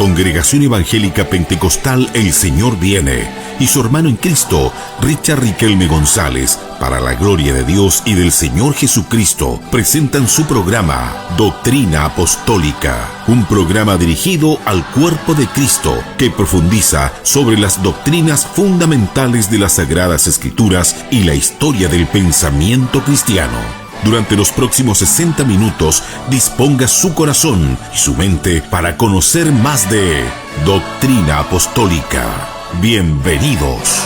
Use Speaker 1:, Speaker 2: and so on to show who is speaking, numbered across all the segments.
Speaker 1: Congregación Evangélica Pentecostal El Señor Viene y su hermano en Cristo, Richard Riquelme González, para la gloria de Dios y del Señor Jesucristo, presentan su programa Doctrina Apostólica, un programa dirigido al cuerpo de Cristo que profundiza sobre las doctrinas fundamentales de las Sagradas Escrituras y la historia del pensamiento cristiano. Durante los próximos 60 minutos, disponga su corazón y su mente para conocer más de Doctrina Apostólica. Bienvenidos.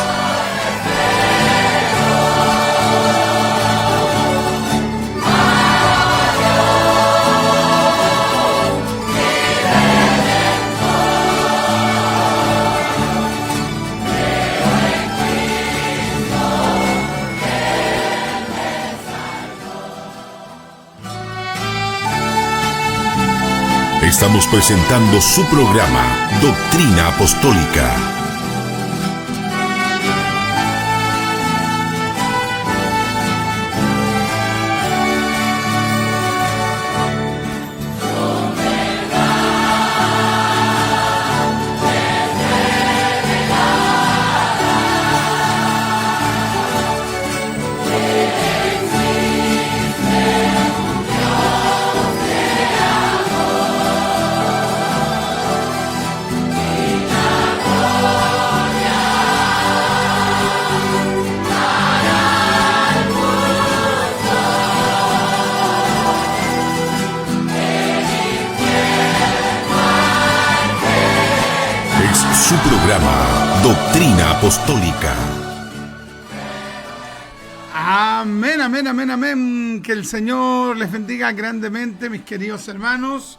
Speaker 1: Estamos presentando su programa, Doctrina Apostólica. Su programa, Doctrina Apostólica.
Speaker 2: Amén, amén, amén, amén. Que el Señor les bendiga grandemente, mis queridos hermanos.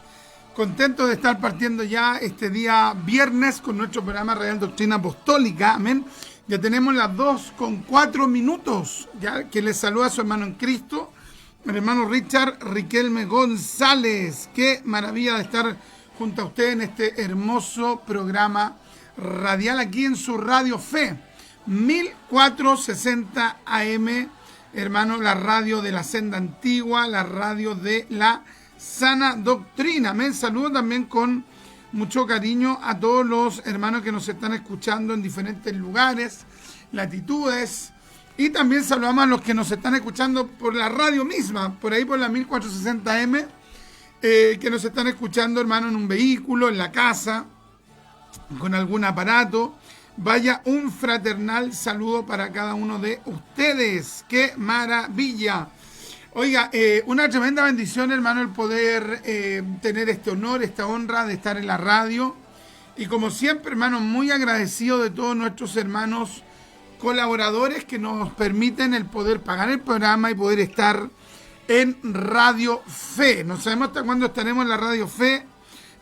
Speaker 2: Contentos de estar partiendo ya este día viernes con nuestro programa Real Doctrina Apostólica. Amén. Ya tenemos las 2:04. Ya que les saluda a su hermano en Cristo, el hermano Richard Riquelme González. Qué maravilla de estar junto a ustedes en este hermoso programa radial aquí en su Radio Fe 1460 AM, hermano, la radio de la senda antigua, la radio de la sana doctrina. Me saludo también con mucho cariño a todos los hermanos que nos están escuchando en diferentes lugares, latitudes, y también saludamos a los que nos están escuchando por la radio misma, por ahí por la 1460 AM, que nos están escuchando, hermano, en un vehículo, en la casa, con algún aparato. Vaya, un fraternal saludo para cada uno de ustedes. ¡Qué maravilla! Oiga, una tremenda bendición, hermano, el poder tener este honor, esta honra de estar en la radio. Y como siempre, hermano, muy agradecido de todos nuestros hermanos colaboradores que nos permiten el poder pagar el programa y poder estar en Radio Fe. No sabemos hasta cuándo estaremos en la Radio Fe,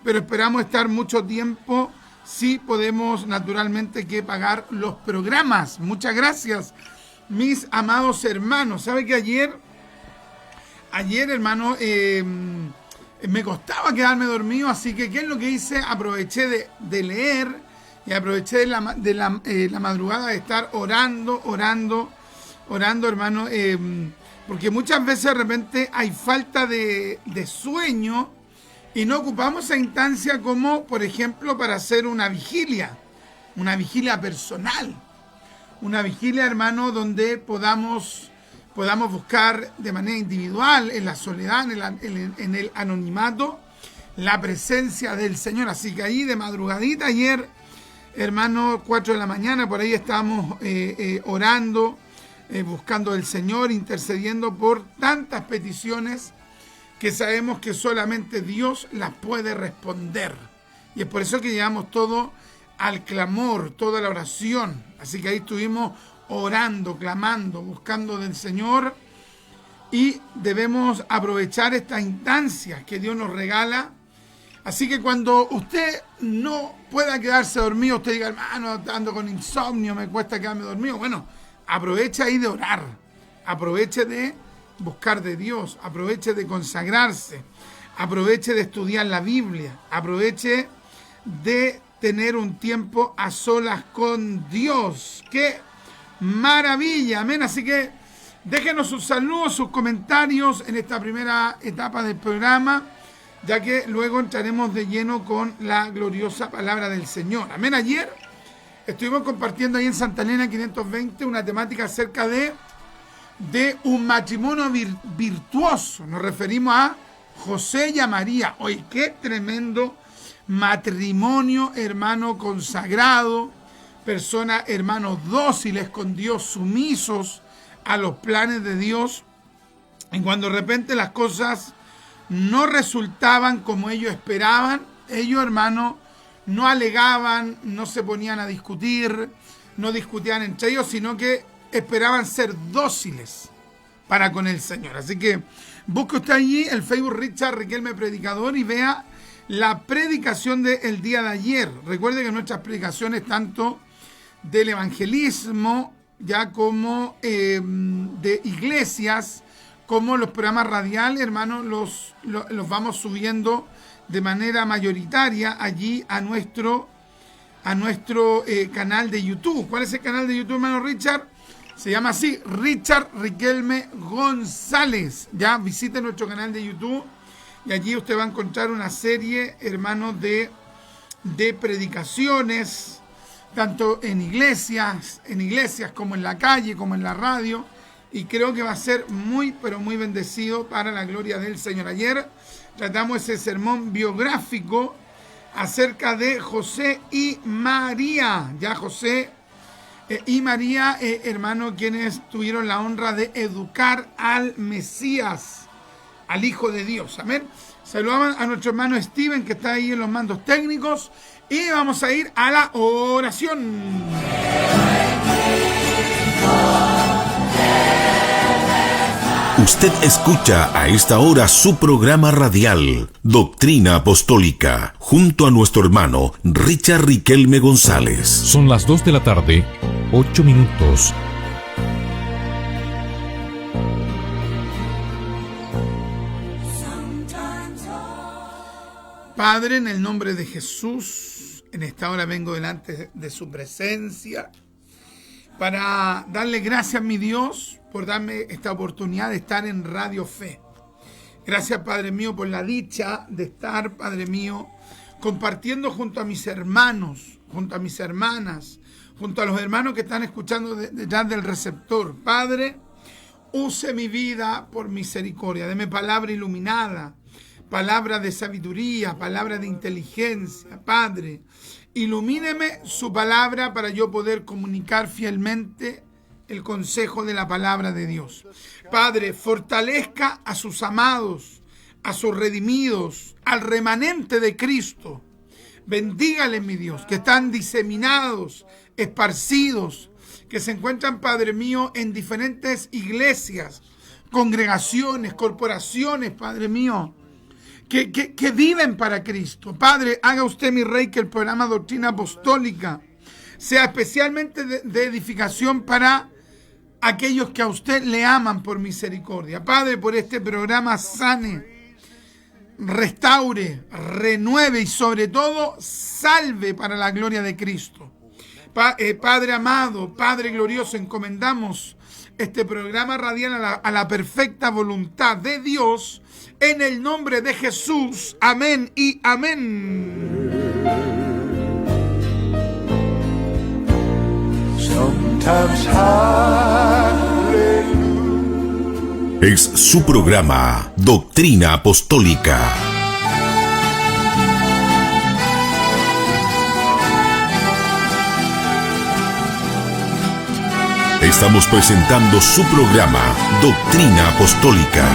Speaker 2: pero esperamos estar mucho tiempo. Sí podemos naturalmente que pagar los programas. Muchas gracias, mis amados hermanos. ¿Sabe que ayer hermano, me costaba quedarme dormido? Así que, ¿qué es lo que hice? Aproveché de leer y aproveché de la madrugada de estar orando, hermano, porque muchas veces de repente hay falta de sueño y no ocupamos esa instancia como, por ejemplo, para hacer una vigilia personal, una vigilia, hermano, donde podamos buscar de manera individual, en la soledad, en el anonimato, la presencia del Señor. Así que ahí de madrugadita ayer, hermano, 4 de la mañana, por ahí estábamos orando, buscando al Señor, intercediendo por tantas peticiones que sabemos que solamente Dios las puede responder. Y es por eso que llevamos todo al clamor, toda la oración. Así que ahí estuvimos orando, clamando, buscando del Señor. Y debemos aprovechar estas instancias que Dios nos regala. Así que cuando usted no pueda quedarse dormido, usted diga, hermano, ando con insomnio, me cuesta quedarme dormido. Bueno, aproveche ahí de orar. Aproveche de buscar de Dios, aproveche de consagrarse, aproveche de estudiar la Biblia, aproveche de tener un tiempo a solas con Dios. ¡Qué maravilla! Amén. Así que déjenos sus saludos, sus comentarios en esta primera etapa del programa. ya que luego entraremos de lleno con la gloriosa palabra del Señor. Amén. Ayer estuvimos compartiendo ahí en Santa Elena 520 una temática acerca de un matrimonio virtuoso. Nos referimos a José y a María. Hoy qué tremendo matrimonio, hermano, consagrado, personas, hermanos, dóciles con Dios, sumisos a los planes de Dios. Y cuando de repente las cosas no resultaban como ellos esperaban, ellos, hermanos, no alegaban, no se ponían a discutir, no discutían entre ellos, sino que esperaban ser dóciles para con el Señor. Así que busque usted allí el Facebook Richard Riquelme Predicador y vea la predicación del día de ayer. Recuerde que nuestras predicaciones, tanto del evangelismo, ya como de iglesias, como los programas radiales, hermanos, los vamos subiendo de manera mayoritaria allí a nuestro canal de YouTube. ¿Cuál es el canal de YouTube, hermano Richard? Se llama así, Richard Riquelme González. Ya visite nuestro canal de YouTube y allí usted va a encontrar una serie, hermanos, de predicaciones, tanto en iglesias como en la calle, como en la radio. Y creo que va a ser muy, pero muy bendecido para la gloria del Señor. Ayer tratamos ese sermón biográfico acerca de José y María. Ya José y María, hermano, quienes tuvieron la honra de educar al Mesías, al Hijo de Dios. Amén. Saludamos a nuestro hermano Steven, que está ahí en los mandos técnicos. Y vamos a ir a la oración.
Speaker 1: Usted escucha a esta hora su programa radial, Doctrina Apostólica, junto a nuestro hermano Richard Riquelme González.
Speaker 3: Son las 2 de la tarde, 8 minutos.
Speaker 2: Padre, en el nombre de Jesús, en esta hora vengo delante de su presencia para darle gracias, mi Dios, por darme esta oportunidad de estar en Radio Fe. Gracias, Padre mío, por la dicha de estar, Padre mío, compartiendo junto a mis hermanos, junto a mis hermanas, junto a los hermanos que están escuchando detrás del receptor. Padre, use mi vida por misericordia. Deme palabra iluminada, palabra de sabiduría, palabra de inteligencia. Padre, ilumíneme su palabra para yo poder comunicar fielmente el consejo de la palabra de Dios. Padre, fortalezca a sus amados, a sus redimidos, al remanente de Cristo. Bendígale, mi Dios, que están diseminados, esparcidos, que se encuentran, Padre mío, en diferentes iglesias, congregaciones, corporaciones, Padre mío, que viven para Cristo. Padre, haga usted, mi Rey, que el programa Doctrina Apostólica sea especialmente de edificación para aquellos que a usted le aman por misericordia. Padre, por este programa sane, restaure, renueve y sobre todo salve para la gloria de Cristo. Padre amado, Padre glorioso, encomendamos este programa radial a la perfecta voluntad de Dios, en el nombre de Jesús. Amén y amén.
Speaker 1: Es su programa Doctrina Apostólica. Estamos presentando su programa Doctrina Apostólica.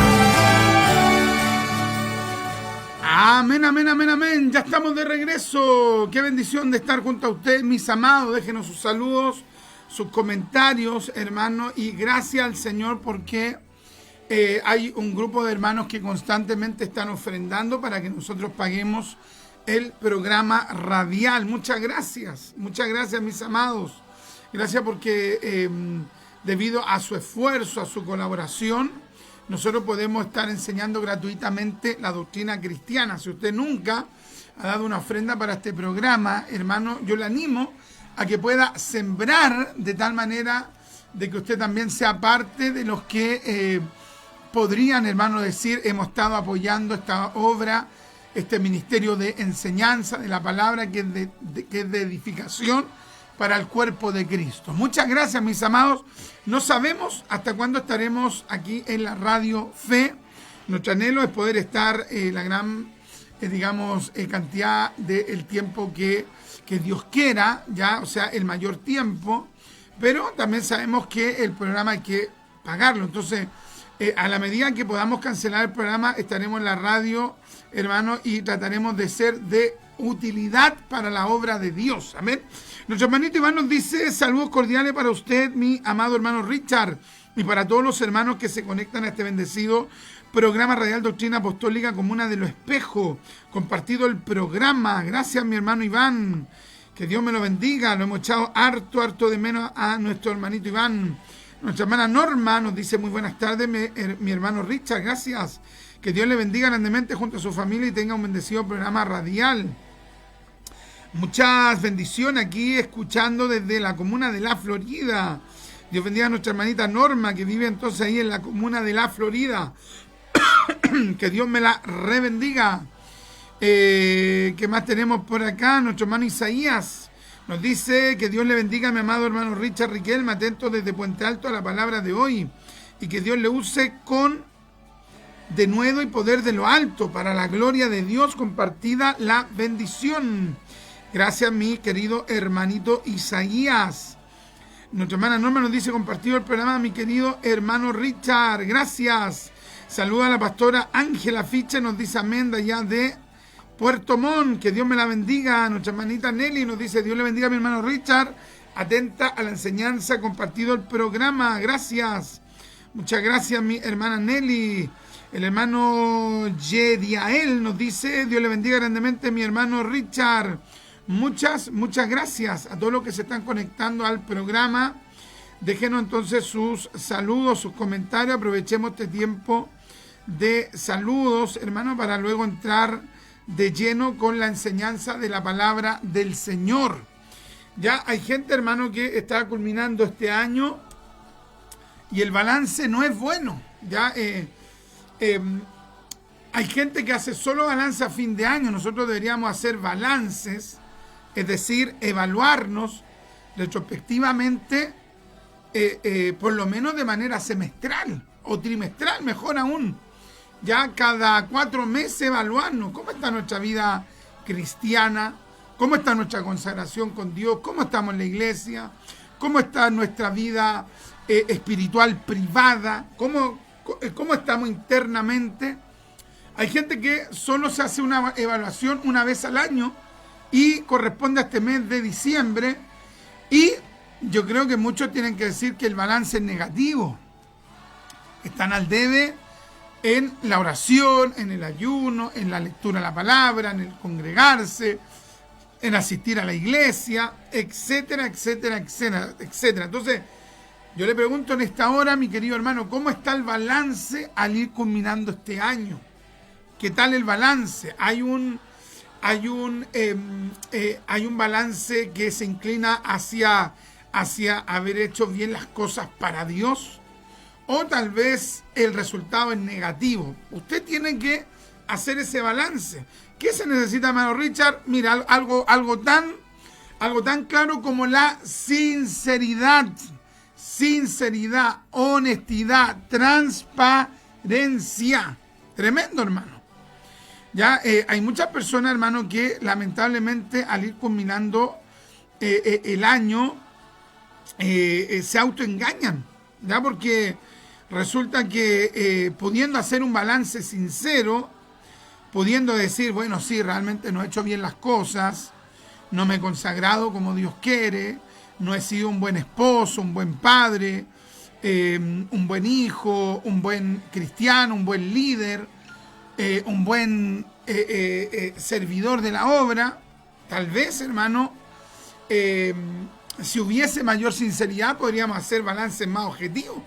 Speaker 2: Amén, amén, amén, amén. Ya estamos de regreso. Qué bendición de estar junto a ustedes, mis amados. Déjenos sus saludos, sus comentarios, hermanos. Y gracias al Señor porque hay un grupo de hermanos que constantemente están ofrendando para que nosotros paguemos el programa radial. Muchas gracias, mis amados. Gracias porque debido a su esfuerzo, a su colaboración, nosotros podemos estar enseñando gratuitamente la doctrina cristiana. Si usted nunca ha dado una ofrenda para este programa, hermano, yo le animo a que pueda sembrar de tal manera de que usted también sea parte de los que podrían, hermano, decir, hemos estado apoyando esta obra este ministerio de enseñanza de la palabra que es de edificación para el cuerpo de Cristo. Muchas gracias, mis amados. No sabemos hasta cuándo estaremos aquí en la Radio Fe. Nuestro anhelo es poder estar la gran, cantidad del tiempo que Dios quiera, ya, o sea, el mayor tiempo, pero también sabemos que el programa hay que pagarlo. Entonces, a la medida que podamos cancelar el programa, estaremos en la radio, hermano, y trataremos de ser de utilidad para la obra de Dios. Amén. Nuestro hermanito Iván nos dice: saludos cordiales para usted, mi amado hermano Richard, y para todos los hermanos que se conectan a este bendecido programa Radial Doctrina Apostólica Comuna de Los Espejos. Compartido el programa. Gracias, mi hermano Iván. Que Dios me lo bendiga. Lo hemos echado harto de menos a nuestro hermanito Iván. Nuestra hermana Norma nos dice: muy buenas tardes, mi hermano Richard. Gracias. Que Dios le bendiga grandemente junto a su familia y tenga un bendecido programa radial. Muchas bendiciones aquí, escuchando desde la comuna de La Florida. Dios bendiga a nuestra hermanita Norma, que vive entonces ahí en la comuna de La Florida. Que Dios me la rebendiga. ¿Qué más tenemos por acá? Nuestro hermano Isaías nos dice: que Dios le bendiga a mi amado hermano Richard Riquelme, atento desde Puente Alto a la palabra de hoy, y que Dios le use con denuedo y poder de lo alto, para la gloria de Dios, compartida la bendición. Gracias, mi querido hermanito Isaías. Nuestra hermana Norma nos dice: compartido el programa, mi querido hermano Richard. Gracias. Saluda a la pastora Ángela Fiche, nos dice amén, de allá de Puerto Montt. Que Dios me la bendiga. Nuestra hermanita Nelly nos dice: Dios le bendiga a mi hermano Richard. Atenta a la enseñanza, compartido el programa. Gracias. Muchas gracias, mi hermana Nelly. El hermano Yediael nos dice: Dios le bendiga grandemente a mi hermano Richard. Muchas gracias a todos los que se están conectando al programa. Déjenos entonces sus saludos, sus comentarios. Aprovechemos este tiempo de saludos, hermano, para luego entrar de lleno con la enseñanza de la palabra del Señor. Ya hay gente, hermano, que está culminando este año y el balance no es bueno. Ya hay gente que hace solo balance a fin de año. Nosotros deberíamos hacer balances, es decir, evaluarnos retrospectivamente, por lo menos de manera semestral o trimestral, mejor aún. Ya cada 4 meses evaluarnos cómo está nuestra vida cristiana, cómo está nuestra consagración con Dios, cómo estamos en la iglesia, cómo está nuestra vida espiritual privada, cómo estamos internamente. Hay gente que solo se hace una evaluación una vez al año y corresponde a este mes de diciembre, y yo creo que muchos tienen que decir que el balance es negativo. Están al debe en la oración, en el ayuno, en la lectura de la palabra, en el congregarse, en asistir a la iglesia, etcétera. Entonces, yo le pregunto en esta hora, mi querido hermano, ¿cómo está el balance al ir culminando este año? ¿Qué tal el balance? Hay un balance que se inclina hacia haber hecho bien las cosas para Dios, o tal vez el resultado es negativo. Usted tiene que hacer ese balance. ¿Qué se necesita, hermano Richard? Mira, algo tan claro como la sinceridad, honestidad, transparencia. Tremendo, hermano. Ya hay muchas personas, hermano, que lamentablemente al ir culminando el año se autoengañan, ya, porque resulta que pudiendo hacer un balance sincero, pudiendo decir, bueno, sí, realmente no he hecho bien las cosas, no me he consagrado como Dios quiere, no he sido un buen esposo, un buen padre, un buen hijo, un buen cristiano, un buen líder, un buen servidor de la obra. Tal vez, hermano, si hubiese mayor sinceridad, podríamos hacer balances más objetivos.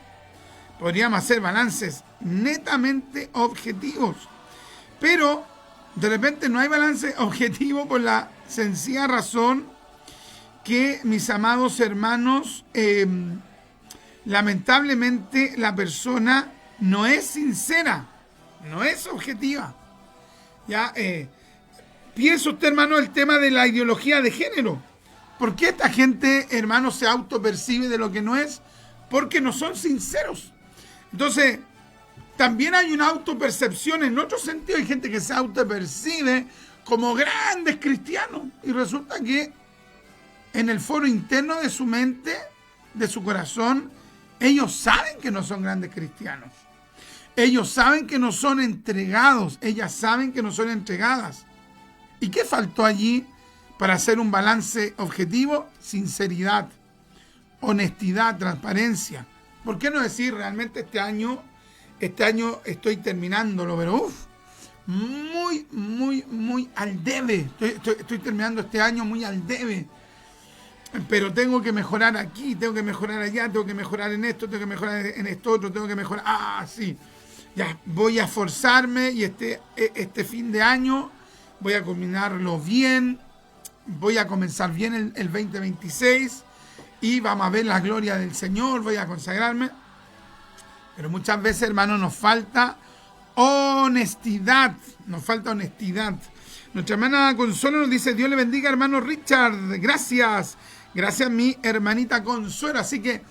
Speaker 2: Podríamos hacer balances netamente objetivos. Pero de repente no hay balance objetivo por la sencilla razón que, mis amados hermanos, lamentablemente la persona no es sincera, no es objetiva. Ya, piensa usted, hermano, el tema de la ideología de género. ¿Por qué esta gente, hermano, se autopercibe de lo que no es? Porque no son sinceros. Entonces, también hay una autopercepción en otro sentido. Hay gente que se autopercibe como grandes cristianos y resulta que en el foro interno de su mente, de su corazón, ellos saben que no son grandes cristianos. Ellos saben que no son entregados. Ellas saben que no son entregadas. ¿Y qué faltó allí para hacer un balance objetivo? Sinceridad, honestidad, transparencia. ¿Por qué no decir realmente este año estoy terminándolo, pero muy al debe? Estoy terminando este año muy al debe. Pero tengo que mejorar aquí, tengo que mejorar allá, tengo que mejorar en esto, tengo que mejorar en esto otro, tengo que mejorar. Sí. Ya, voy a esforzarme y este fin de año voy a culminarlo bien, voy a comenzar bien el 2026 y vamos a ver la gloria del Señor, voy a consagrarme. Pero muchas veces, hermano, nos falta honestidad, Nuestra hermana Consuelo nos dice: Dios le bendiga, hermano Richard, gracias mi hermanita Consuelo. Así que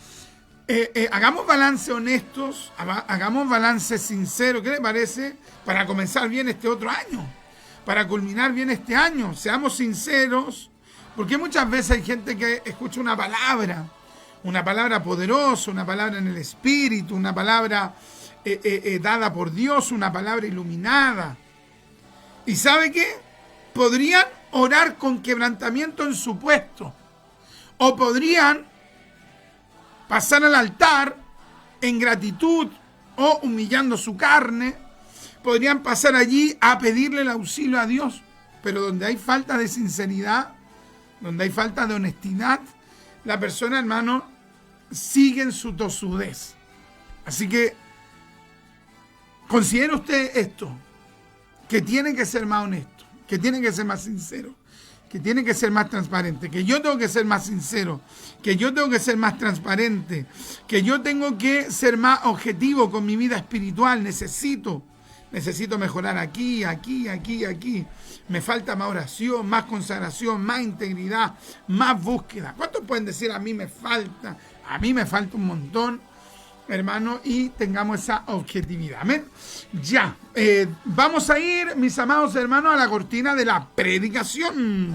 Speaker 2: hagamos balance honestos, hagamos balance sincero, ¿qué le parece? Para comenzar bien este otro año, para culminar bien este año. Seamos sinceros, porque muchas veces hay gente que escucha una palabra poderosa, una palabra en el Espíritu, una palabra dada por Dios, una palabra iluminada. ¿Y sabe qué? Podrían orar con quebrantamiento en su puesto, o podrían pasar al altar en gratitud o humillando su carne, podrían pasar allí a pedirle el auxilio a Dios, pero donde hay falta de sinceridad, donde hay falta de honestidad, la persona, hermano, sigue en su tosudez. Así que considere usted esto, que tiene que ser más honesto, que tiene que ser más sincero, que tiene que ser más transparente, que yo tengo que ser más sincero, que yo tengo que ser más transparente, que yo tengo que ser más objetivo con mi vida espiritual. Necesito mejorar aquí. Me falta más oración, más consagración, más integridad, más búsqueda. ¿Cuántos pueden decir a mí me falta? A mí me falta un montón, hermano, y tengamos esa objetividad. Amén. Ya, vamos a ir, mis amados hermanos, a la cortina de la predicación.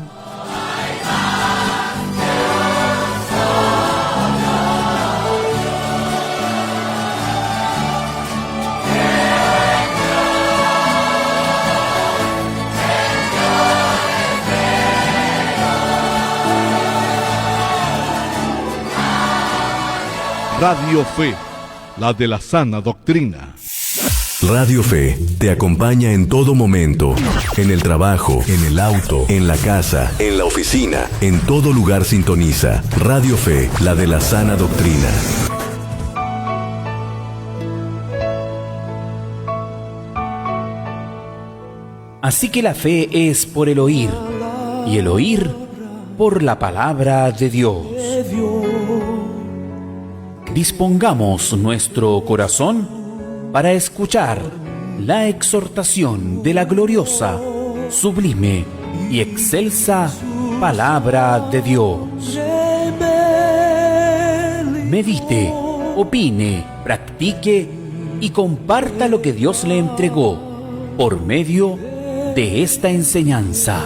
Speaker 4: Radio Fe, la de la sana doctrina.
Speaker 5: Radio Fe te acompaña en todo momento, en el trabajo, en el auto, en la casa, en la oficina, en todo lugar sintoniza. Radio Fe, la de la sana doctrina.
Speaker 6: Así que la fe es por el oír, y el oír por la palabra de Dios. Dispongamos nuestro corazón para escuchar la exhortación de la gloriosa, sublime y excelsa palabra de Dios. Medite, opine, practique y comparta lo que Dios le entregó por medio de esta enseñanza.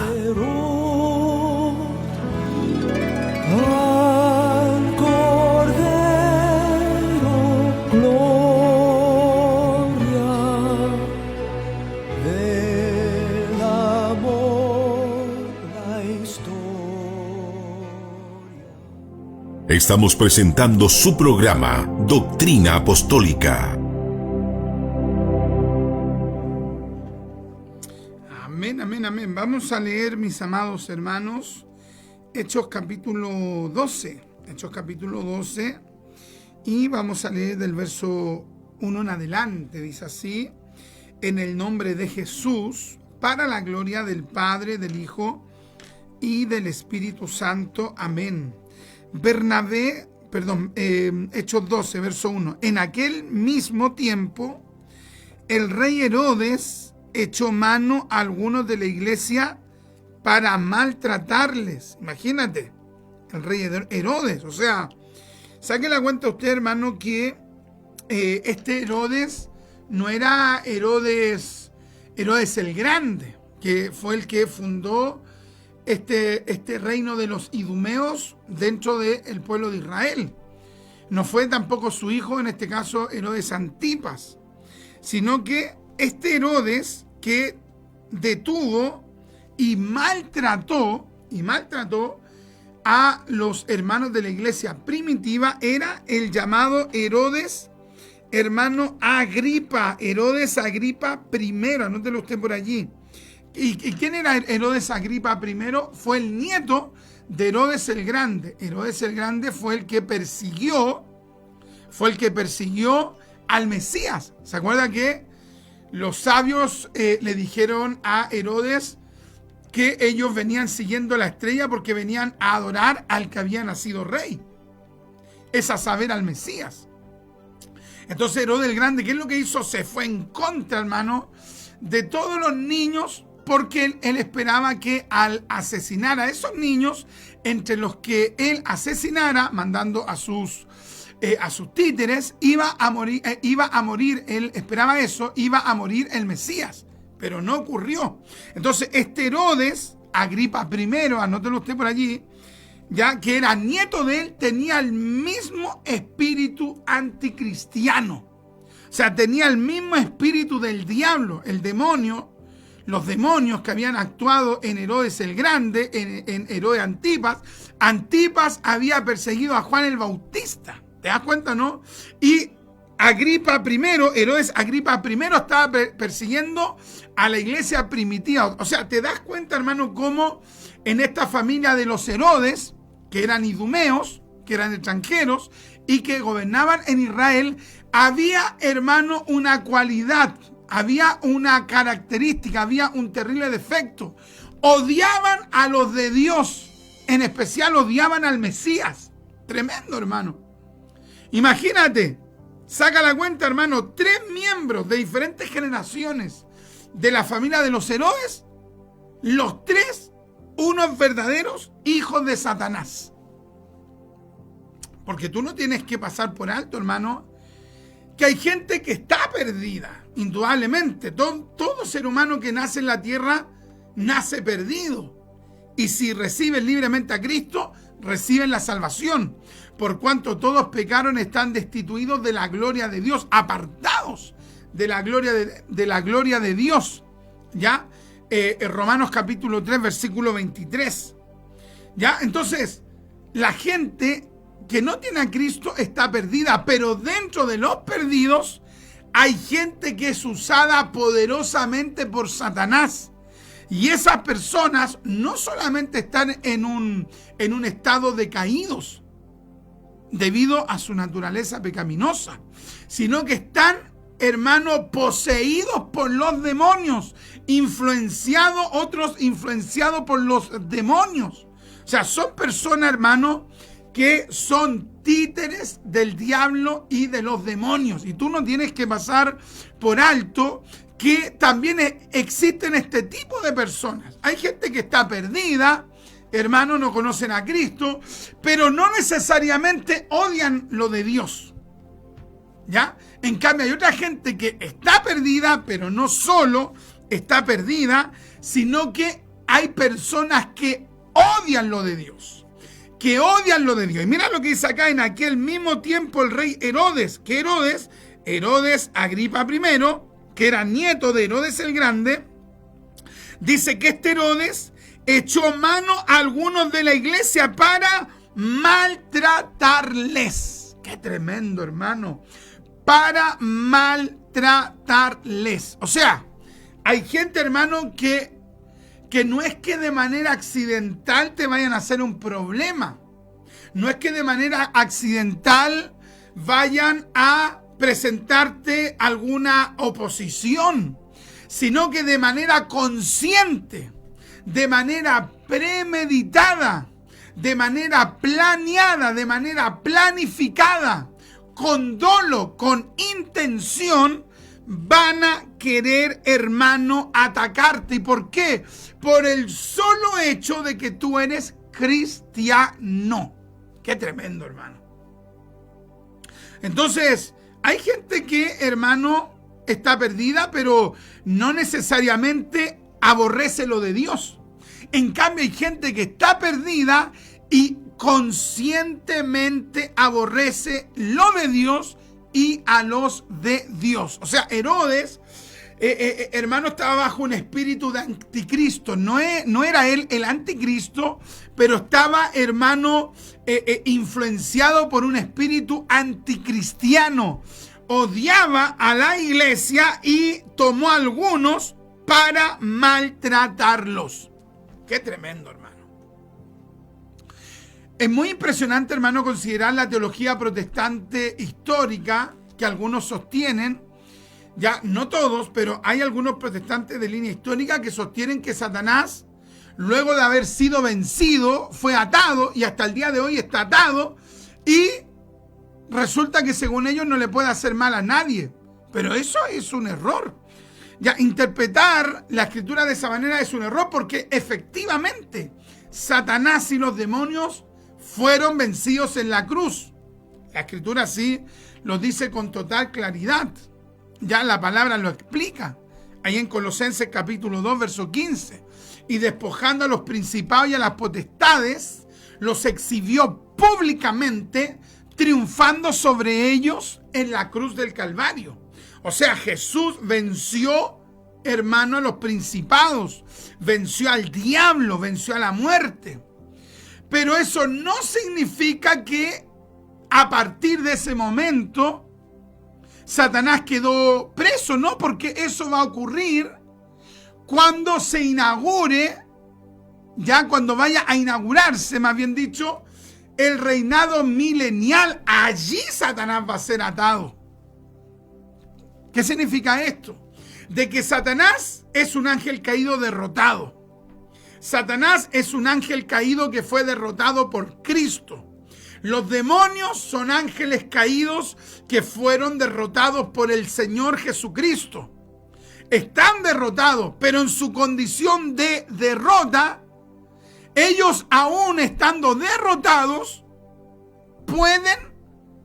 Speaker 1: Estamos presentando su programa, Doctrina Apostólica.
Speaker 2: Amén. Vamos a leer, mis amados hermanos, Hechos capítulo 12. Y vamos a leer del verso 1 en adelante. Dice así: en el nombre de Jesús, para la gloria del Padre, del Hijo y del Espíritu Santo. Amén. Hechos 12, verso 1. En aquel mismo tiempo, el rey Herodes echó mano a algunos de la iglesia para maltratarles. Imagínate, el rey Herodes. O sea, saque la cuenta usted, hermano, que este Herodes no era Herodes el Grande, que fue el que fundó este reino de los idumeos dentro del pueblo de Israel. No fue tampoco su hijo, en este caso Herodes Antipas, sino que este Herodes que detuvo y maltrató a los hermanos de la iglesia primitiva era el llamado Herodes, hermano Agripa, Herodes Agripa I, anótelo usted por allí. ¿Y quién era Herodes Agripa I? Fue el nieto de Herodes el Grande. Herodes el Grande fue el que persiguió al Mesías. ¿Se acuerda que los sabios le dijeron a Herodes que ellos venían siguiendo la estrella porque venían a adorar al que había nacido rey? Es a saber, al Mesías. Entonces Herodes el Grande, ¿qué es lo que hizo? Se fue en contra, hermano, de todos los niños, porque él esperaba que al asesinar a esos niños, entre los que él asesinara, mandando a sus títeres, iba a morir, él esperaba eso, iba a morir el Mesías, pero no ocurrió. Entonces este Herodes Agripa I, anótelo usted por allí, ya que era nieto de él, tenía el mismo espíritu anticristiano. O sea, tenía el mismo espíritu del diablo, el demonio, los demonios que habían actuado en Herodes el Grande, en Herodes Antipas. Antipas había perseguido a Juan el Bautista. ¿Te das cuenta, no? Y Herodes Agripa I estaba persiguiendo a la iglesia primitiva. O sea, ¿te das cuenta, hermano, cómo en esta familia de los Herodes, que eran idumeos, que eran extranjeros y que gobernaban en Israel, había, hermano, una cualidad, había una característica, había un terrible defecto? Odiaban a los de Dios, en especial odiaban al Mesías. Tremendo, hermano. Imagínate, saca la cuenta, hermano, 3 miembros de diferentes generaciones de la familia de los Herodes, los 3, unos verdaderos hijos de Satanás. Porque tú no tienes que pasar por alto, hermano, que hay gente que está perdida, indudablemente. Todo ser humano que nace en la tierra nace perdido. Y si reciben libremente a Cristo, reciben la salvación. Por cuanto todos pecaron, están destituidos de la gloria de Dios, apartados de la gloria de Dios. ¿Ya? Romanos capítulo 3, versículo 23. ¿Ya? Entonces, la gente que no tiene a Cristo está perdida, pero dentro de los perdidos hay gente que es usada poderosamente por Satanás. Y esas personas no solamente están en un estado decaídos debido a su naturaleza pecaminosa, sino que están, hermano, poseídos por los demonios, otros influenciados por los demonios. O sea, son personas, hermano, que son títeres del diablo y de los demonios. Y tú no tienes que pasar por alto que también existen este tipo de personas. Hay gente que está perdida, hermano, no conocen a Cristo, pero no necesariamente odian lo de Dios. ¿Ya? En cambio, hay otra gente que está perdida, pero no solo está perdida, sino que hay personas que odian lo de Dios. Que odian lo de Dios. Y mira lo que dice acá: en aquel mismo tiempo el rey Herodes, Herodes Agripa I, que era nieto de Herodes el Grande, dice que este Herodes echó mano a algunos de la iglesia para maltratarles. Qué tremendo, hermano. Para maltratarles. O sea, hay gente, hermano, que no es que de manera accidental te vayan a hacer un problema. No es que de manera accidental vayan a presentarte alguna oposición, sino que de manera consciente, de manera premeditada, de manera planeada, de manera planificada, con dolo, con intención, van a querer, hermano, atacarte. ¿Y por qué? Por el solo hecho de que tú eres cristiano. Qué tremendo, hermano. Entonces, hay gente que, hermano, está perdida, pero no necesariamente aborrece lo de Dios. En cambio, hay gente que está perdida y conscientemente aborrece lo de Dios y a los de Dios. O sea, Herodes, hermano, estaba bajo un espíritu de anticristo. No era él el anticristo, pero estaba, hermano, influenciado por un espíritu anticristiano. Odiaba a la iglesia y tomó a algunos para maltratarlos. Qué tremendo, hermano. Es muy impresionante, hermano, considerar la teología protestante histórica que algunos sostienen. Ya no todos, pero hay algunos protestantes de línea histórica que sostienen que Satanás, luego de haber sido vencido, fue atado y hasta el día de hoy está atado, y resulta que según ellos no le puede hacer mal a nadie. Pero eso es un error. Ya, interpretar la escritura de esa manera es un error, porque efectivamente Satanás y los demonios fueron vencidos en la cruz. La escritura así lo dice con total claridad. Ya la palabra lo explica. Ahí en Colosenses capítulo 2, verso 15. Y despojando a los principados y a las potestades, los exhibió públicamente, triunfando sobre ellos en la cruz del Calvario. O sea, Jesús venció, hermano, a los principados, venció al diablo, venció a la muerte. Pero eso no significa que a partir de ese momento Satanás quedó preso, ¿no? Porque eso va a ocurrir cuando se inaugure, ya cuando vaya a inaugurarse, más bien dicho, el reinado milenial. Allí Satanás va a ser atado. ¿Qué significa esto? De que Satanás es un ángel caído derrotado. Satanás es un ángel caído que fue derrotado por Cristo. Los demonios son ángeles caídos que fueron derrotados por el Señor Jesucristo. Están derrotados, pero en su condición de derrota, ellos aún estando derrotados, pueden,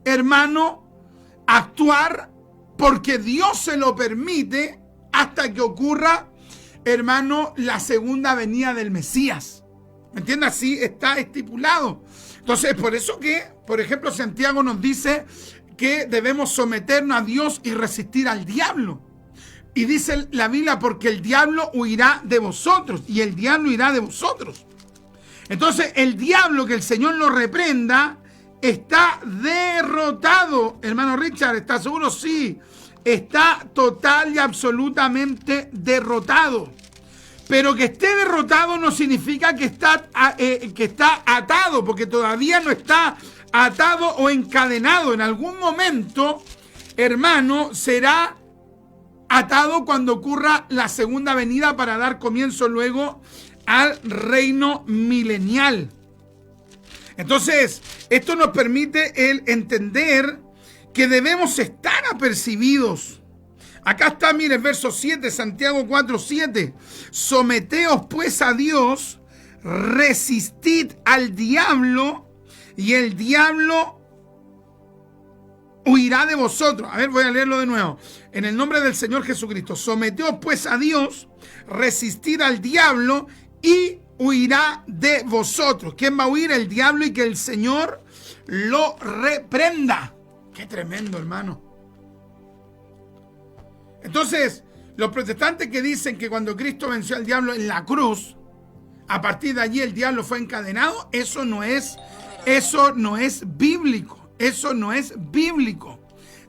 Speaker 2: hermano, actuar porque Dios se lo permite hasta que ocurra, hermano, la segunda venida del Mesías. ¿Me entiendes? Así está estipulado. Entonces, por eso que, por ejemplo, Santiago nos dice que debemos someternos a Dios y resistir al diablo. Y dice la Biblia, porque el diablo huirá de vosotros y el diablo irá de vosotros. Entonces, el diablo, que el Señor lo reprenda, está derrotado. Hermano Richard, ¿está seguro? Sí. Está total y absolutamente derrotado. Pero que esté derrotado no significa que está atado, porque todavía no está atado o encadenado. En algún momento, hermano, será atado cuando ocurra la segunda venida para dar comienzo luego al reino milenial. Entonces, esto nos permite el entender que debemos estar apercibidos. Acá está, mire, verso 7, Santiago 4:7. Someteos pues a Dios, resistid al diablo, y el diablo huirá de vosotros. A ver, voy a leerlo de nuevo. En el nombre del Señor Jesucristo. Someteos pues a Dios, resistid al diablo, y huirá de vosotros. ¿Quién va a huir? El diablo, y que el Señor lo reprenda. Qué tremendo, hermano. Entonces, los protestantes que dicen que cuando Cristo venció al diablo en la cruz, a partir de allí el diablo fue encadenado, eso no es bíblico. Eso no es bíblico.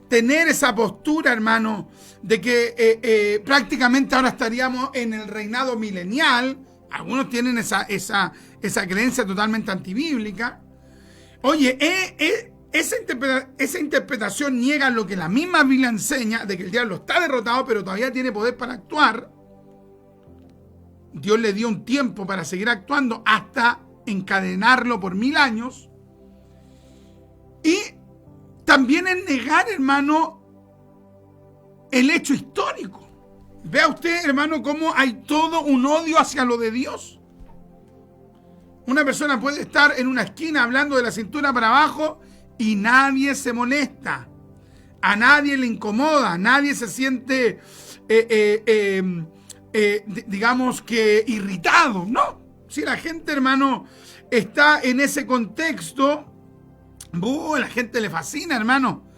Speaker 2: Tener esa postura, hermano, de que prácticamente ahora estaríamos en el reinado milenial. Algunos tienen esa creencia totalmente antibíblica. Oye, esa interpretación niega lo que la misma Biblia enseña, de que el diablo está derrotado, pero todavía tiene poder para actuar. Dios le dio un tiempo para seguir actuando hasta encadenarlo por 1000 años. Y también es negar, hermano, el hecho histórico. Vea usted, hermano, cómo hay todo un odio hacia lo de Dios. Una persona puede estar en una esquina hablando de la cintura para abajo y nadie se molesta. A nadie le incomoda, nadie se siente, digamos que irritado. No, si la gente, hermano, está en ese contexto, la gente le fascina, hermano.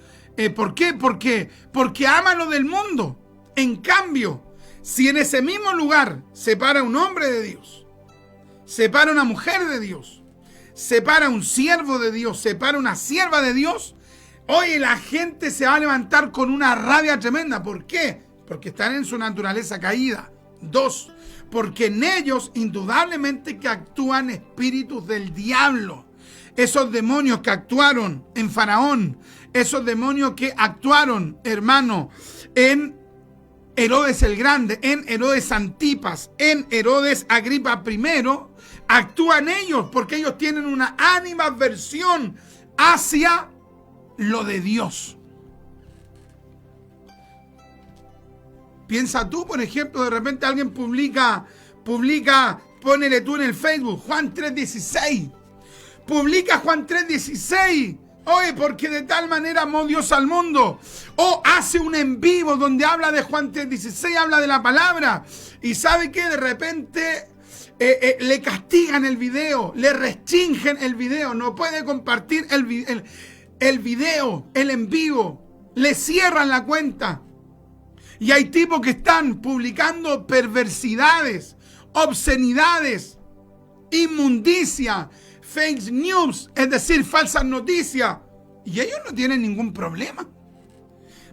Speaker 2: ¿Por qué? Porque ama lo del mundo. En cambio, si en ese mismo lugar se para un hombre de Dios, se para una mujer de Dios, se para un siervo de Dios, se para una sierva de Dios, hoy la gente se va a levantar con una rabia tremenda. ¿Por qué? Porque están en su naturaleza caída. 2, porque en ellos indudablemente que actúan espíritus del diablo. Esos demonios que actuaron en Faraón, esos demonios que actuaron, hermano, en Herodes el Grande, en Herodes Antipas, en Herodes Agripa I, actúan ellos porque ellos tienen una animadversión hacia lo de Dios. Piensa tú, por ejemplo, de repente alguien publica, ponele tú en el Facebook, Juan 3:16. Publica Juan 3:16. Oye, porque de tal manera amó Dios al mundo. O hace un en vivo donde habla de Juan 3:16, habla de la palabra. Y ¿sabe qué? De repente le castigan el video, le restringen el video. No puede compartir el video, el en vivo. Le cierran la cuenta. Y hay tipos que están publicando perversidades, obscenidades, inmundicia, fake news, es decir, falsas noticias. Y ellos no tienen ningún problema.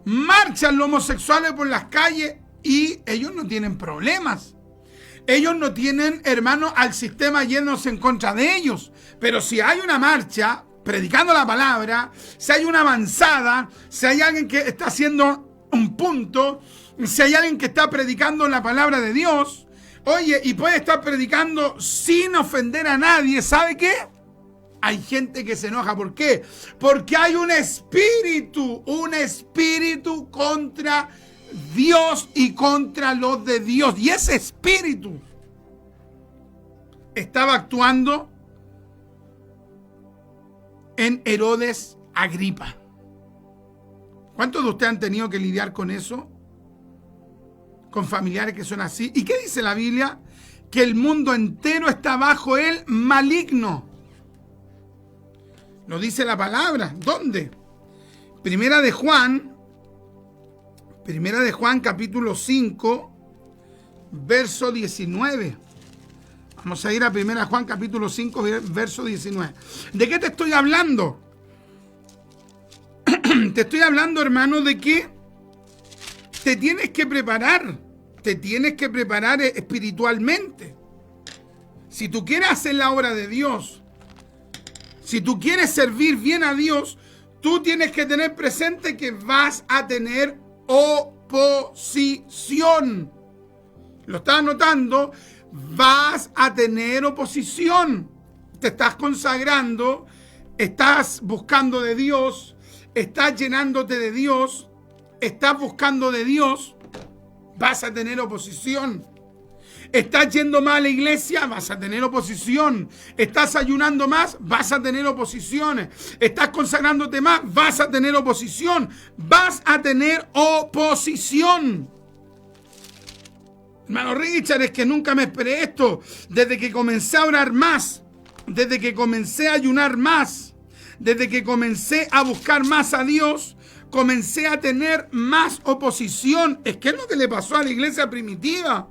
Speaker 2: Marchan los homosexuales por las calles y ellos no tienen problemas. Ellos no tienen, hermano, al sistema yéndose en contra de ellos. Pero si hay una marcha predicando la palabra, si hay una avanzada, si hay alguien que está haciendo un punto, si hay alguien que está predicando la palabra de Dios, oye, y puede estar predicando sin ofender a nadie, ¿sabe qué? Hay gente que se enoja. ¿Por qué? Porque hay un espíritu contra Dios y contra los de Dios. Y ese espíritu estaba actuando en Herodes Agripa. ¿Cuántos de ustedes han tenido que lidiar con eso? Con familiares que son así. ¿Y qué dice la Biblia? Que el mundo entero está bajo el maligno. Lo dice la palabra. ¿Dónde? Primera de Juan capítulo 5, verso 19. Vamos a ir a Primera Juan capítulo 5, verso 19. ¿De qué te estoy hablando? Te estoy hablando, hermano, de que te tienes que preparar espiritualmente. Si tú quieres hacer la obra de Dios, si tú quieres servir bien a Dios, tú tienes que tener presente que vas a tener oposición. ¿Lo estás notando? Vas a tener oposición. Te estás consagrando, estás buscando de Dios, estás llenándote de Dios, estás buscando de Dios, vas a tener oposición. Estás yendo más a la iglesia, vas a tener oposición. Estás ayunando más, vas a tener oposiciones. Estás consagrándote más, vas a tener oposición. Vas a tener oposición. Hermano Richard, es que nunca me esperé esto. Desde que comencé a orar más, desde que comencé a ayunar más, desde que comencé a buscar más a Dios, comencé a tener más oposición. Es que es lo que le pasó a la iglesia primitiva.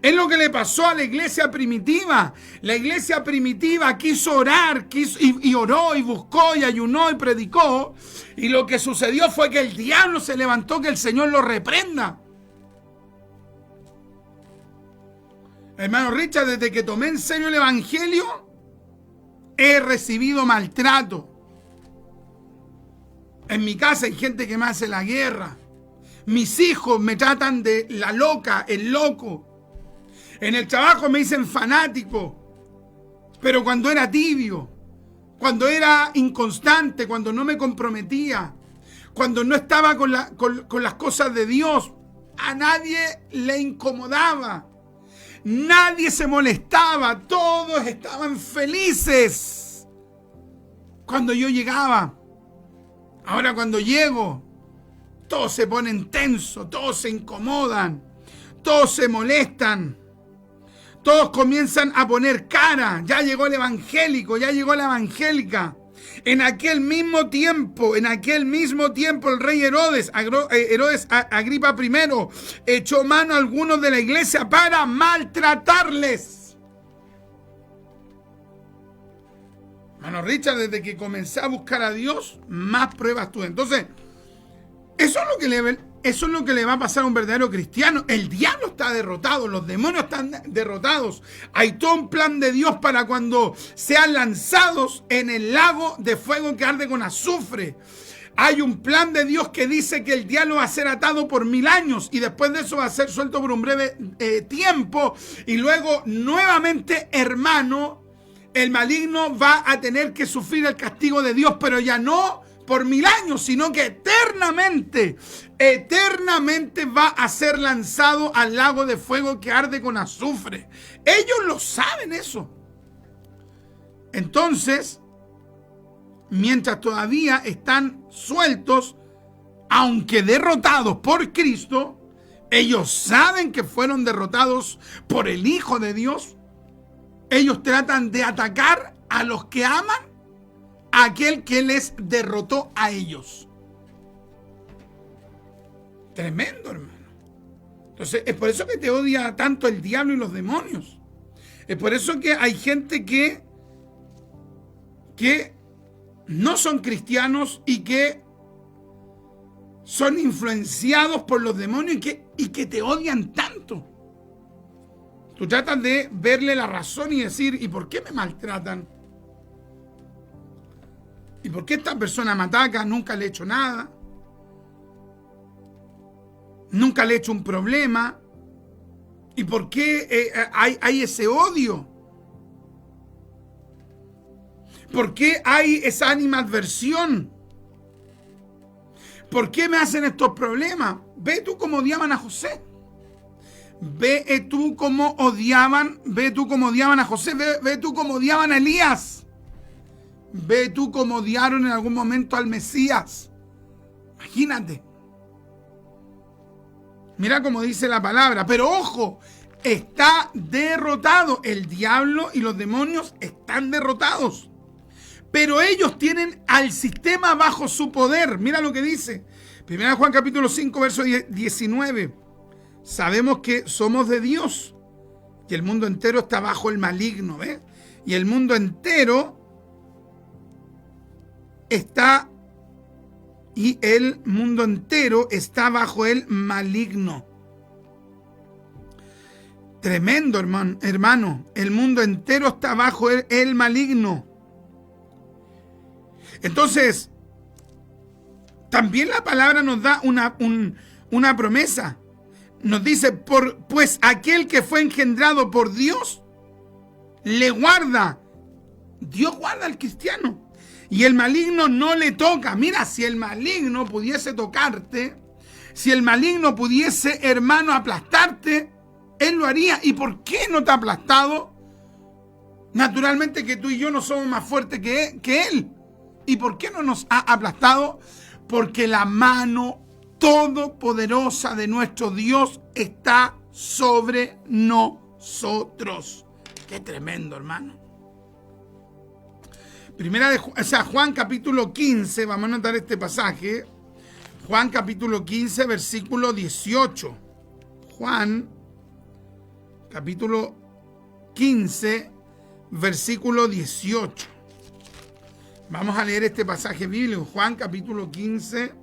Speaker 2: Es lo que le pasó a la iglesia primitiva. La iglesia primitiva quiso orar, y oró, y buscó, y ayunó, y predicó. Y lo que sucedió fue que el diablo se levantó, que el Señor lo reprenda. Hermano Richard, desde que tomé en serio el evangelio, he recibido maltrato. En mi casa hay gente que me hace la guerra. Mis hijos me tratan de la loca, el loco. En el trabajo me dicen fanático. Pero cuando era tibio, cuando era inconstante, cuando no me comprometía, cuando no estaba con las cosas de Dios, a nadie le incomodaba. Nadie se molestaba. Todos estaban felices cuando yo llegaba. Ahora cuando llego, todos se ponen tensos, todos se incomodan, todos se molestan. Todos comienzan a poner cara. Ya llegó el evangélico, ya llegó la evangélica. En aquel mismo tiempo, el rey Herodes Agripa I, echó mano a algunos de la iglesia para maltratarles. Hermano Richard, desde que comencé a buscar a Dios, más pruebas tuve. Entonces, eso es lo que le va a pasar a un verdadero cristiano. El diablo está derrotado, los demonios están derrotados. Hay todo un plan de Dios para cuando sean lanzados en el lago de fuego que arde con azufre. Hay un plan de Dios que dice que el diablo va a ser atado por 1000 años y después de eso va a ser suelto por un breve tiempo. Y luego nuevamente, hermano, el maligno va a tener que sufrir el castigo de Dios, pero ya no por 1000 años, sino que eternamente va a ser lanzado al lago de fuego que arde con azufre. Ellos lo saben eso. Entonces, mientras todavía están sueltos, aunque derrotados por Cristo, ellos saben que fueron derrotados por el Hijo de Dios. Ellos tratan de atacar a los que aman a aquel que les derrotó a ellos. Tremendo, hermano. Entonces, es por eso que te odia tanto el diablo y los demonios. Es por eso que hay gente que no son cristianos y que son influenciados por los demonios y que te odian tanto. Tú tratas de verle la razón y decir, ¿y por qué me maltratan? ¿Y por qué esta persona me ataca? Nunca le he hecho nada. Nunca le he hecho un problema. ¿Y por qué hay ese odio? ¿Por qué hay esa animadversión? ¿Por qué me hacen estos problemas? Ve tú cómo odiaban a José. Ve tú cómo odiaban a José. Ve tú cómo odiaban a Elías. Ve tú cómo odiaron en algún momento al Mesías. Imagínate. Mira cómo dice la palabra. Pero ojo, está derrotado. El diablo y los demonios están derrotados. Pero ellos tienen al sistema bajo su poder. Mira lo que dice. 1 Juan capítulo 5, verso 19. Sabemos que somos de Dios. Y el mundo entero está bajo el maligno. ¿Ves? Y el mundo entero está bajo el maligno. Tremendo, hermano. El mundo entero está bajo el maligno. Entonces, también la palabra nos da una promesa. Nos dice, pues aquel que fue engendrado por Dios, le guarda. Dios guarda al cristiano. Y el maligno no le toca. Mira, si el maligno pudiese tocarte, si el maligno pudiese, hermano, aplastarte, él lo haría. ¿Y por qué no te ha aplastado? Naturalmente que tú y yo no somos más fuertes que él. ¿Y por qué no nos ha aplastado? Porque la mano todopoderosa de nuestro Dios está sobre nosotros. Qué tremendo, hermano. Juan capítulo 15, vamos a anotar este pasaje. Juan capítulo 15, versículo 18. Juan capítulo 15, versículo 18. Vamos a leer este pasaje bíblico. Juan capítulo 15,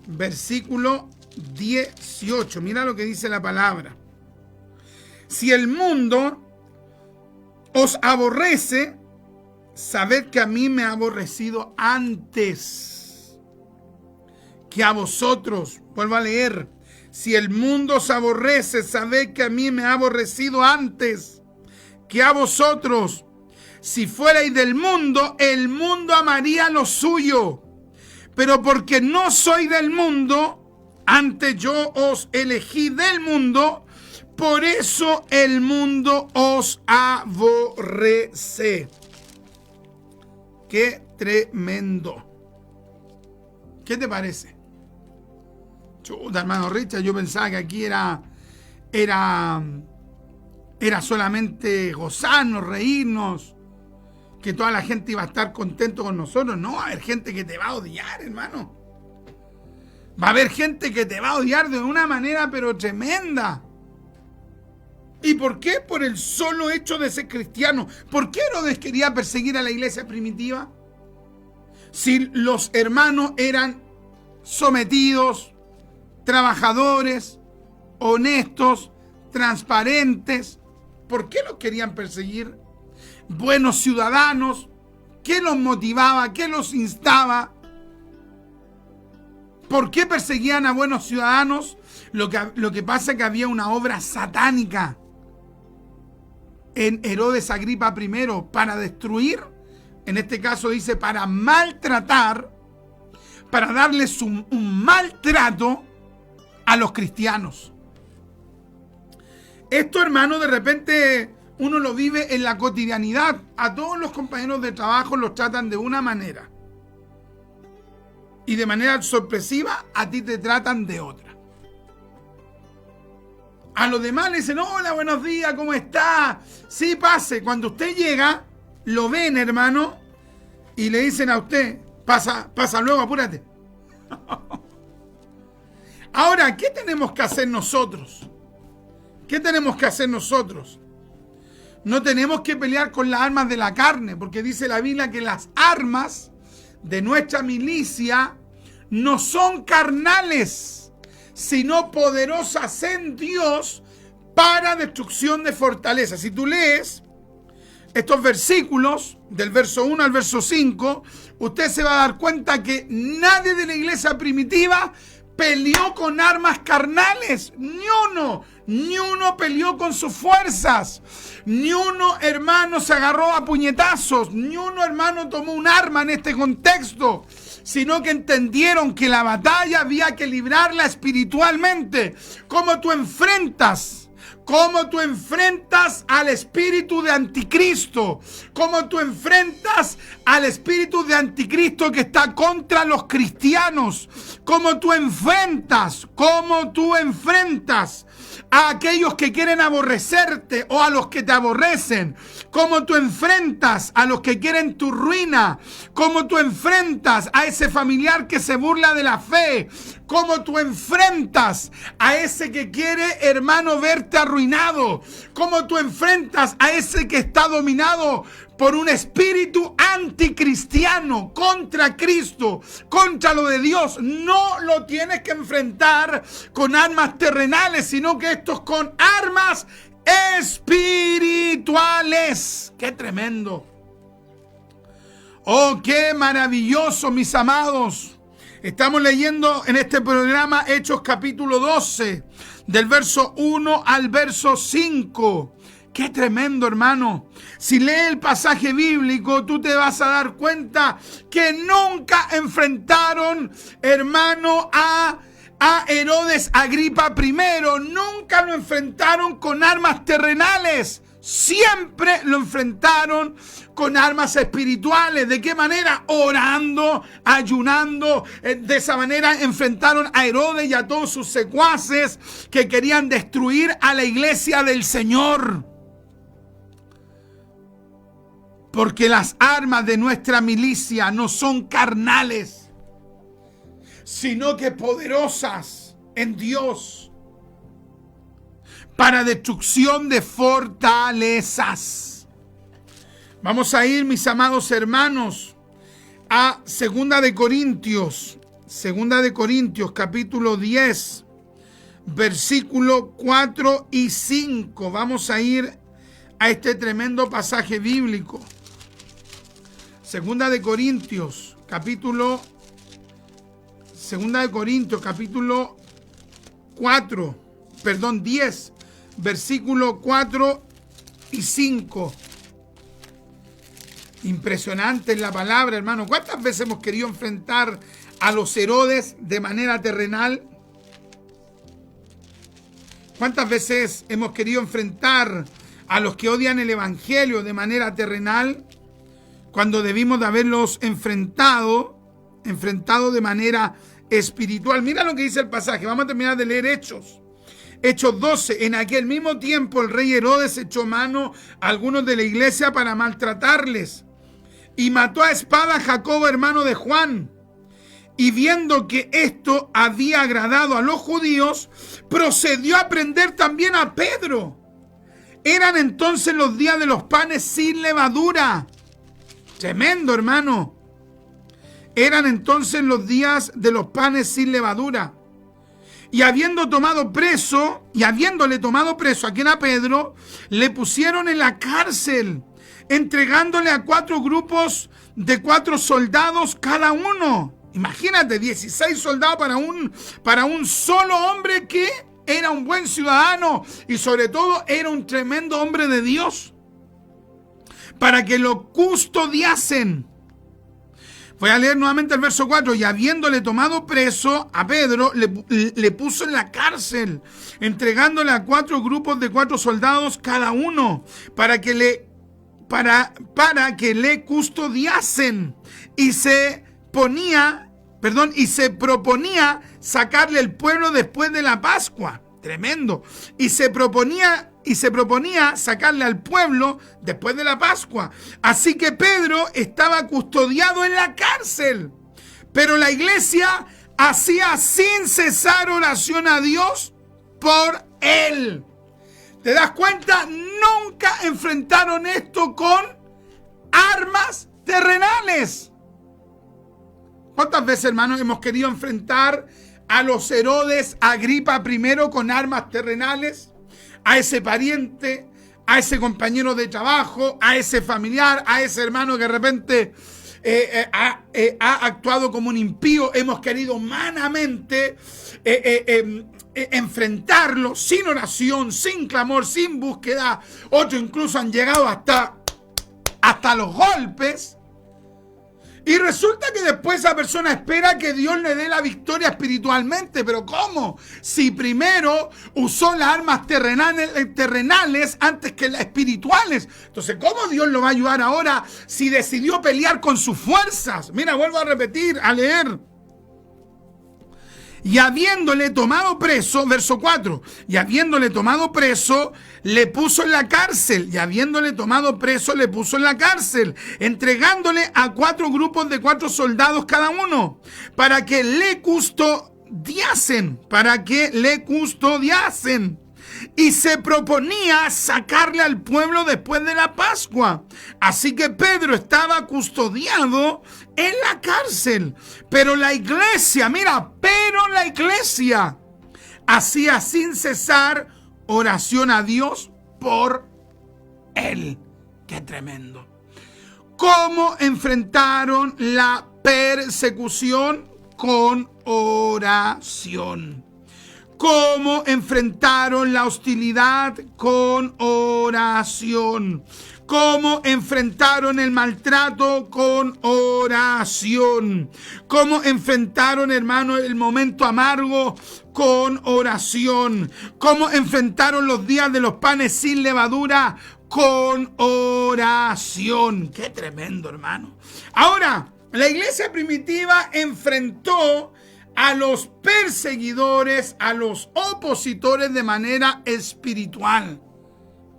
Speaker 2: versículo 18. Mira lo que dice la palabra. Si el mundo os aborrece, sabed que a mí me ha aborrecido antes que a vosotros. Vuelvo a leer. Si el mundo os aborrece, sabed que a mí me ha aborrecido antes que a vosotros. Si fuerais del mundo, el mundo amaría lo suyo. Pero porque no soy del mundo, Antes yo os elegí del mundo, por eso el mundo os aborrece. ¡Qué tremendo! ¿Qué te parece? Chuta, hermano Richard, yo pensaba que aquí era solamente gozarnos, reírnos, que toda la gente iba a estar contento con nosotros. No, va a haber gente que te va a odiar, hermano. Va a haber gente que te va a odiar de una manera pero tremenda. ¿Y por qué? Por el solo hecho de ser cristiano. ¿Por qué Herodes quería perseguir a la iglesia primitiva? Si los hermanos eran sometidos, trabajadores, honestos, transparentes, ¿por qué los querían perseguir? Buenos ciudadanos, ¿qué los motivaba? ¿Qué los instaba? ¿Por qué perseguían a buenos ciudadanos? Lo que pasa es que había una obra satánica en Herodes Agripa I para destruir, en este caso dice para maltratar, para darles un maltrato a los cristianos. Esto, hermano, de repente uno lo vive en la cotidianidad. A todos los compañeros de trabajo los tratan de una manera. Y de manera sorpresiva, a ti te tratan de otra. A los demás le dicen, hola, buenos días, ¿cómo está? Sí, pase. Cuando usted llega, lo ven, hermano, y le dicen a usted, pasa luego, apúrate. Ahora, ¿qué tenemos que hacer nosotros? ¿Qué tenemos que hacer nosotros? No tenemos que pelear con las armas de la carne, porque dice la Biblia que las armas de nuestra milicia no son carnales, sino poderosas en Dios para destrucción de fortalezas. Si tú lees estos versículos, del verso 1 al verso 5, usted se va a dar cuenta que nadie de la iglesia primitiva peleó con armas carnales. Ni uno peleó con sus fuerzas. Ni uno, hermano, se agarró a puñetazos. Ni uno, hermano, tomó un arma en este contexto. Sino que entendieron que la batalla había que librarla espiritualmente. ¿Cómo tú enfrentas al espíritu de anticristo? ¿Cómo tú enfrentas al espíritu de anticristo que está contra los cristianos? ¿Cómo tú enfrentas a aquellos que quieren aborrecerte o a los que te aborrecen? ¿Cómo tú enfrentas a los que quieren tu ruina? ¿Cómo tú enfrentas a ese familiar que se burla de la fe? ¿Cómo tú enfrentas a ese que quiere, hermano, verte arruinado? ¿Cómo tú enfrentas a ese que está dominado por un espíritu anticristiano, contra Cristo, contra lo de Dios? No lo tienes que enfrentar con armas terrenales, sino que esto es con armas espirituales. ¡Qué tremendo! ¡Oh, qué maravilloso, mis amados! Estamos leyendo en este programa Hechos capítulo 12, del verso 1 al verso 5. ¡Qué tremendo, hermano! Si lees el pasaje bíblico, tú te vas a dar cuenta que nunca enfrentaron, hermano, a Herodes Agripa I. Nunca lo enfrentaron con armas terrenales. Siempre lo enfrentaron con armas espirituales. ¿De qué manera? Orando, ayunando. De esa manera enfrentaron a Herodes y a todos sus secuaces que querían destruir a la iglesia del Señor. Porque las armas de nuestra milicia no son carnales, sino que poderosas en Dios para destrucción de fortalezas. Vamos a ir, mis amados hermanos, a 2 de Corintios capítulo 10, versículo 4 y 5. Vamos a ir a este tremendo pasaje bíblico. 2 de Corintios capítulo 10, versículo 4 y 5. Impresionante es la palabra, hermano. ¿Cuántas veces hemos querido enfrentar a los Herodes de manera terrenal? ¿Cuántas veces hemos querido enfrentar a los que odian el Evangelio de manera terrenal, cuando debimos de haberlos enfrentado de manera espiritual? Mira lo que dice el pasaje. Vamos a terminar de leer Hechos. Hechos 12. En aquel mismo tiempo el rey Herodes echó mano a algunos de la iglesia para maltratarles y mató a espada a Jacobo, hermano de Juan. Y viendo que esto había agradado a los judíos, procedió a prender también a Pedro. Eran entonces los días de los panes sin levadura. Tremendo, hermano. Eran entonces los días de los panes sin levadura. Y habiéndole tomado preso a quien a Pedro, le pusieron en la cárcel, entregándole a 4 grupos de 4 soldados cada uno. Imagínate, 16 soldados para un solo hombre que era un buen ciudadano y sobre todo era un tremendo hombre de Dios, para que lo custodiasen. Voy a leer nuevamente el verso 4. Y habiéndole tomado preso a Pedro, le puso en la cárcel, entregándole a 4 grupos de 4 soldados cada uno, para que le custodiasen. Y se proponía sacarle el pueblo después de la Pascua. Tremendo. Y se proponía sacarle al pueblo después de la Pascua. Así que Pedro estaba custodiado en la cárcel, pero la iglesia hacía sin cesar oración a Dios por él. ¿Te das cuenta? Nunca enfrentaron esto con armas terrenales. ¿Cuántas veces, hermanos, hemos querido enfrentar a los Herodes Agripa primero con armas terrenales? A ese pariente, a ese compañero de trabajo, a ese familiar, a ese hermano que de repente ha actuado como un impío. Hemos querido humanamente enfrentarlo sin oración, sin clamor, sin búsqueda. Otros incluso han llegado hasta los golpes. Y resulta que después esa persona espera que Dios le dé la victoria espiritualmente. ¿Pero cómo? Si primero usó las armas terrenales antes que las espirituales. Entonces, ¿cómo Dios lo va a ayudar ahora si decidió pelear con sus fuerzas? Mira, vuelvo a repetir, a leer. Y habiéndole tomado preso, verso 4, y habiéndole tomado preso, le puso en la cárcel, entregándole a 4 grupos de 4 soldados cada uno, para que le custodiasen, y se proponía sacarle al pueblo después de la Pascua. Así que Pedro estaba custodiado en la cárcel, pero la iglesia hacía sin cesar oración a Dios por él. ¡Qué tremendo! ¿Cómo enfrentaron la persecución? Con oración. ¿Cómo enfrentaron la hostilidad? Con oración. ¿Cómo enfrentaron el maltrato? Con oración. ¿Cómo enfrentaron, hermano, el momento amargo? Con oración. ¿Cómo enfrentaron los días de los panes sin levadura? Con oración. ¡Qué tremendo, hermano! Ahora, la iglesia primitiva enfrentó a los perseguidores, a los opositores de manera espiritual.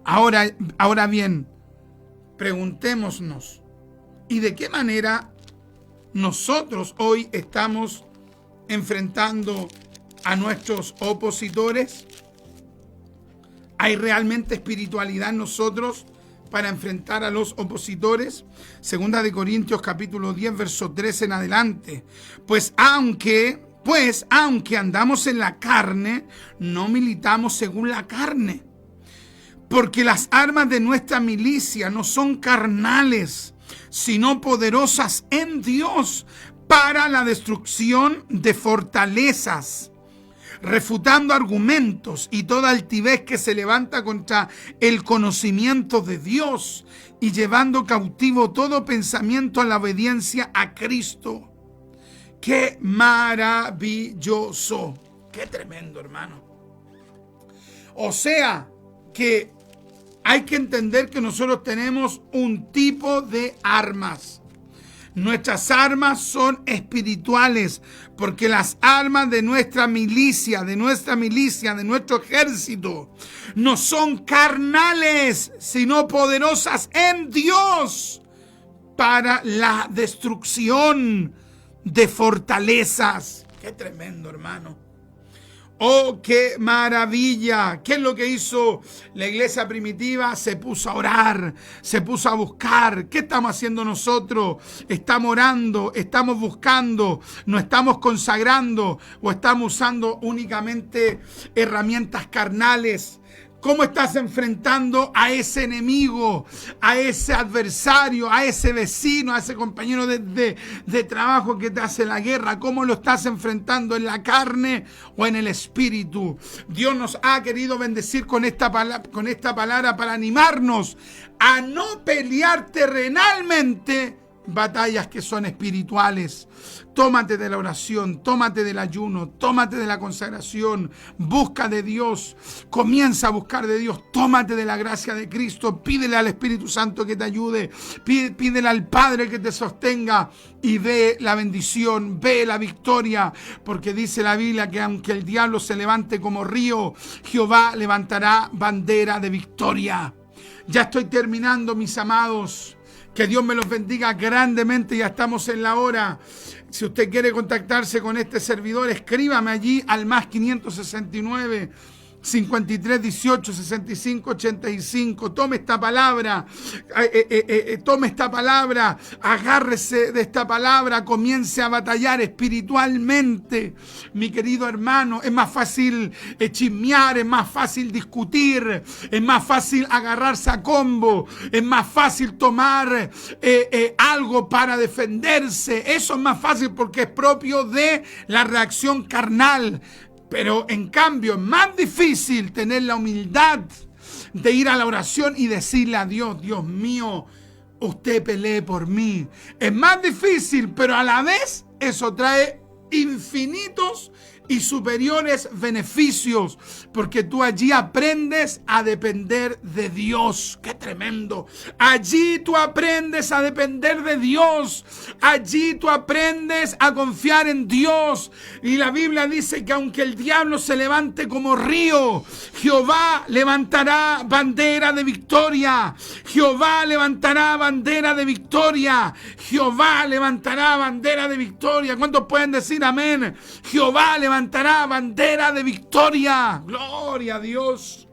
Speaker 2: Ahora bien, preguntémonos, ¿y de qué manera nosotros hoy estamos enfrentando a nuestros opositores? ¿Hay realmente espiritualidad en nosotros para enfrentar a los opositores? Segunda de Corintios capítulo 10, verso 13 en adelante. Pues aunque andamos en la carne, no militamos según la carne. Porque las armas de nuestra milicia no son carnales, sino poderosas en Dios para la destrucción de fortalezas, refutando argumentos y toda altivez que se levanta contra el conocimiento de Dios y llevando cautivo todo pensamiento a la obediencia a Cristo. ¡Qué maravilloso! ¡Qué tremendo, hermano! O sea, que hay que entender que nosotros tenemos un tipo de armas. Nuestras armas son espirituales, porque las armas de nuestra milicia, de nuestro ejército, no son carnales, sino poderosas en Dios para la destrucción de fortalezas. ¡Qué tremendo, hermano! ¡Oh, qué maravilla! ¿Qué es lo que hizo la iglesia primitiva? Se puso a orar, se puso a buscar. ¿Qué estamos haciendo nosotros? ¿Estamos orando? ¿Estamos buscando? ¿Nos estamos consagrando? ¿O estamos usando únicamente herramientas carnales? ¿Cómo estás enfrentando a ese enemigo, a ese adversario, a ese vecino, a ese compañero de trabajo que te hace la guerra? ¿Cómo lo estás enfrentando, en la carne o en el espíritu? Dios nos ha querido bendecir con esta palabra para animarnos a no pelear terrenalmente batallas que son espirituales. Tómate de la oración, tómate del ayuno, tómate de la consagración, busca de Dios, comienza a buscar de Dios, tómate de la gracia de Cristo, pídele al Espíritu Santo que te ayude, pídele al Padre que te sostenga y ve la bendición, ve la victoria, porque dice la Biblia que aunque el diablo se levante como río, Jehová levantará bandera de victoria. Ya estoy terminando, mis amados. Que Dios me los bendiga grandemente. Ya estamos en la hora. Si usted quiere contactarse con este servidor, escríbame allí al más 569 53 18 65 85. Tome esta palabra, agárrese de esta palabra, comience a batallar espiritualmente, mi querido hermano. Es más fácil chismear, es más fácil discutir, es más fácil agarrarse a combo, es más fácil tomar algo para defenderse. Eso es más fácil porque es propio de la reacción carnal. Pero en cambio es más difícil tener la humildad de ir a la oración y decirle a Dios: Dios mío, usted pelee por mí. Es más difícil, pero a la vez eso trae infinitos y superiores beneficios, porque tú allí aprendes a depender de Dios. ¡Qué tremendo! Allí tú aprendes a depender de Dios. Allí tú aprendes a confiar en Dios. Y la Biblia dice que aunque el diablo se levante como río, Jehová levantará bandera de victoria. Jehová levantará bandera de victoria. Jehová levantará bandera de victoria. ¿Cuántos pueden decir amén? Jehová levantará bandera de victoria. Gloria a Dios.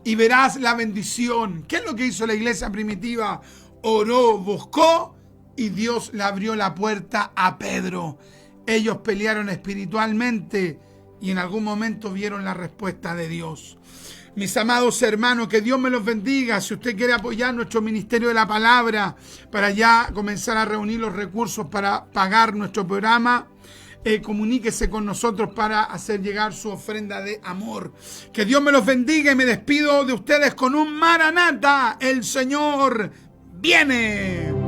Speaker 2: Y verás la bendición. ¿Qué es lo que hizo la iglesia primitiva? Oró, buscó, y Dios le abrió la puerta a Pedro. Ellos pelearon espiritualmente y en algún momento vieron la respuesta de Dios. Mis amados hermanos, que Dios me los bendiga. Si usted quiere apoyar nuestro Ministerio de la Palabra para ya comenzar a reunir los recursos para pagar nuestro programa, comuníquese con nosotros para hacer llegar su ofrenda de amor. Que Dios me los bendiga y me despido de ustedes con un Maranata. El Señor viene.